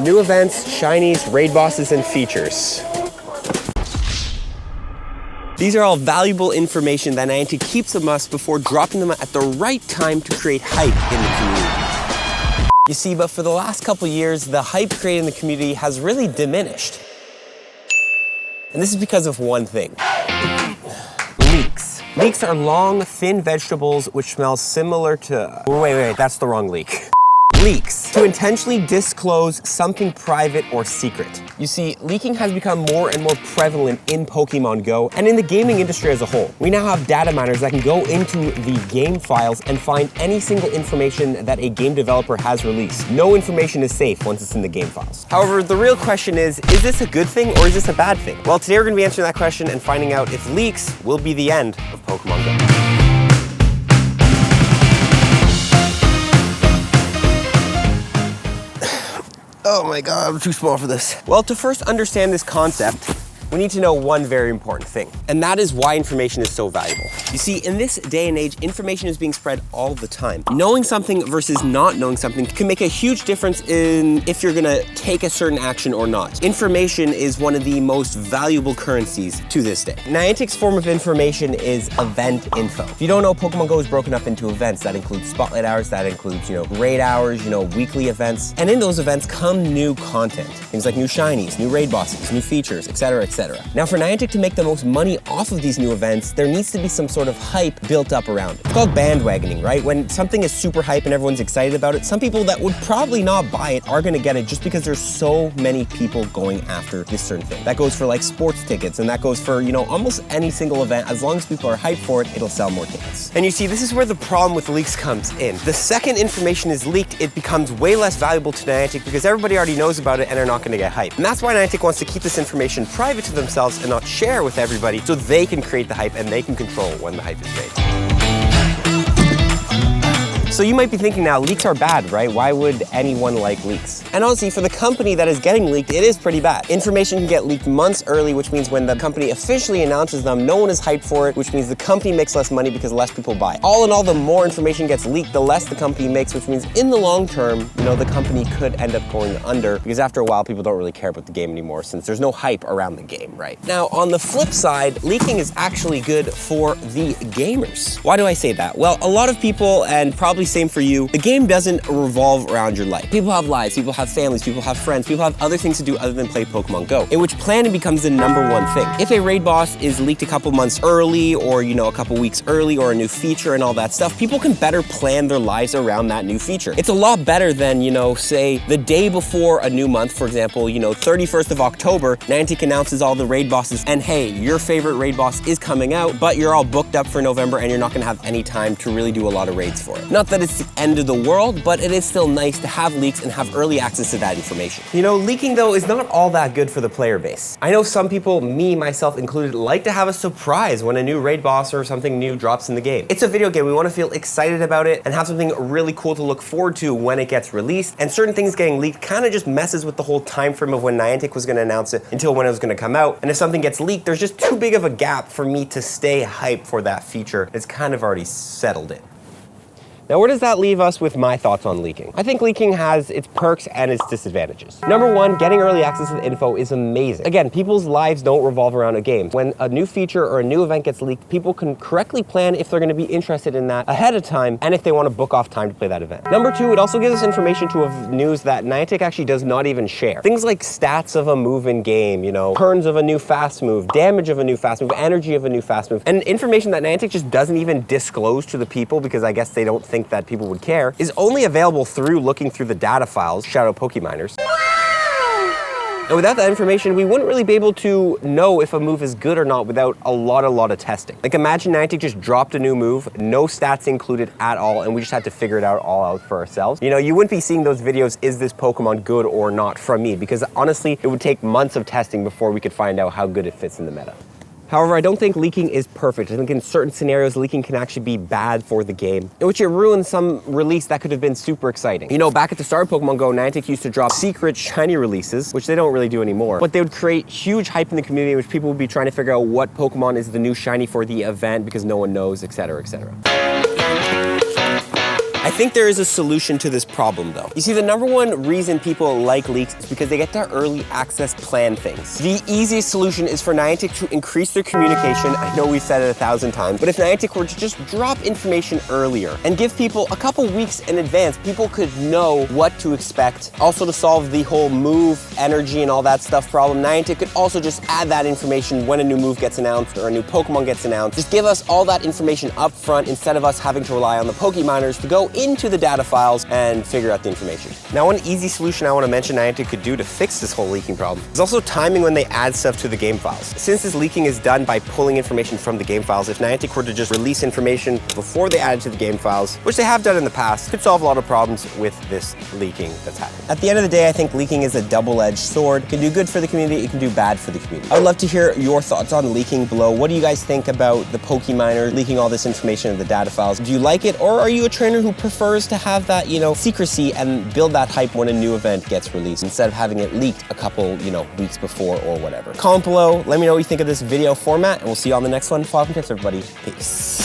New events, shinies, raid bosses, and features. These are all valuable information that Niantic keeps a must before dropping them at the right time to create hype in the community. You see, but for the last couple years, the hype created in the community has really diminished. And this is because of one thing. Leeks. Leeks are long, thin vegetables which smell similar to... Wait, that's the wrong leek. Leaks, to intentionally disclose something private or secret. You see, leaking has become more and more prevalent in Pokemon Go and in the gaming industry as a whole. We now have data miners that can go into the game files and find any single information that a game developer has released. No information is safe once it's in the game files. However, the real question is this a good thing or is this a bad thing? Well, today we're going to be answering that question and finding out if leaks will be the end of Pokemon Go. Oh my god, I'm too small for this. Well, to first understand this concept, we need to know one very important thing, and that is why information is so valuable. You see, in this day and age, information is being spread all the time. Knowing something versus not knowing something can make a huge difference in if you're gonna take a certain action or not. Information is one of the most valuable currencies to this day. Niantic's form of information is event info. If you don't know, Pokemon Go is broken up into events. That includes spotlight hours, that includes, raid hours, weekly events. And in those events come new content. Things like new shinies, new raid bosses, new features, etc., etc. Now, for Niantic to make the most money off of these new events, there needs to be some sort of hype built up around it. It's called bandwagoning, right? When something is super hype and everyone's excited about it, some people that would probably not buy it are gonna get it just because there's so many people going after this certain thing. That goes for like sports tickets, and that goes for, almost any single event. As long as people are hyped for it, it'll sell more tickets. And you see, this is where the problem with leaks comes in. The second information is leaked, it becomes way less valuable to Niantic because everybody already knows about it and they're not gonna get hyped. And that's why Niantic wants to keep this information private to themselves and not share with everybody so they can create the hype and they can control when the hype is made. So you might be thinking now, leaks are bad, right? Why would anyone like leaks? And honestly, for the company that is getting leaked, it is pretty bad. Information can get leaked months early, which means when the company officially announces them, no one is hyped for it, which means the company makes less money because less people buy it. All in all, the more information gets leaked, the less the company makes, which means in the long term, the company could end up going under because after a while, people don't really care about the game anymore since there's no hype around the game, right? Now, on the flip side, leaking is actually good for the gamers. Why do I say that? Well, a lot of people, and probably same for you, the game doesn't revolve around your life. People have lives, people have families, people have friends, people have other things to do other than play Pokemon Go, in which planning becomes the #1 thing. If a raid boss is leaked a couple months early or, a couple weeks early or a new feature and all that stuff, people can better plan their lives around that new feature. It's a lot better than, say, the day before a new month, for example, 31st of October, Niantic announces all the raid bosses and hey, your favorite raid boss is coming out, but you're all booked up for November and you're not gonna have any time to really do a lot of raids for it. Not that it's the end of the world, but it is still nice to have leaks and have early access to that information. Leaking though is not all that good for the player base. I know some people, me, myself included, like to have a surprise when a new raid boss or something new drops in the game. It's a video game, we want to feel excited about it and have something really cool to look forward to when it gets released, and certain things getting leaked kind of just messes with the whole time frame of when Niantic was going to announce it until when it was going to come out, and if something gets leaked, there's just too big of a gap for me to stay hyped for that feature. It's kind of already settled in. Now, where does that leave us with my thoughts on leaking? I think leaking has its perks and its disadvantages. #1, getting early access to the info is amazing. Again, people's lives don't revolve around a game. When a new feature or a new event gets leaked, people can correctly plan if they're gonna be interested in that ahead of time and if they wanna book off time to play that event. #2, it also gives us information of news that Niantic actually does not even share. Things like stats of a move in game, turns of a new fast move, damage of a new fast move, energy of a new fast move, and information that Niantic just doesn't even disclose to the people because I guess they don't think that people would care, is only available through looking through the data files, shout out Pokeminers. And without that information, we wouldn't really be able to know if a move is good or not without a lot of testing. Like imagine Niantic just dropped a new move, no stats included at all, and we just had to figure it all out for ourselves. You wouldn't be seeing those videos, is this Pokemon good or not, from me, because honestly, it would take months of testing before we could find out how good it fits in the meta. However, I don't think leaking is perfect. I think in certain scenarios, leaking can actually be bad for the game, in which it ruins some release that could have been super exciting. Back at the start of Pokemon Go, Niantic used to drop secret shiny releases, which they don't really do anymore, but they would create huge hype in the community, in which people would be trying to figure out what Pokemon is the new shiny for the event because no one knows, etc., etc. I I think there is a solution to this problem though. You see, the number one reason people like leaks is because they get to early access plan things. The easiest solution is for Niantic to increase their communication. I know we've said it 1,000 times, but if Niantic were to just drop information earlier and give people a couple weeks in advance, people could know what to expect. Also, to solve the whole move, energy, and all that stuff problem, Niantic could also just add that information when a new move gets announced or a new Pokemon gets announced. Just give us all that information up front instead of us having to rely on the Pokeminers to go into the data files and figure out the information. Now, one easy solution I want to mention Niantic could do to fix this whole leaking problem is also timing when they add stuff to the game files. Since this leaking is done by pulling information from the game files, if Niantic were to just release information before they add it to the game files, which they have done in the past, could solve a lot of problems with this leaking that's happening. At the end of the day, I think leaking is a double-edged sword. It can do good for the community, it can do bad for the community. I would love to hear your thoughts on leaking below. What do you guys think about the Pokeminer leaking all this information in the data files? Do you like it, or are you a trainer who prefers to have that, secrecy and build that hype when a new event gets released instead of having it leaked a couple, weeks before or whatever? Comment below, let me know what you think of this video format, and we'll see you on the next one. Follow up and tips, everybody. Peace.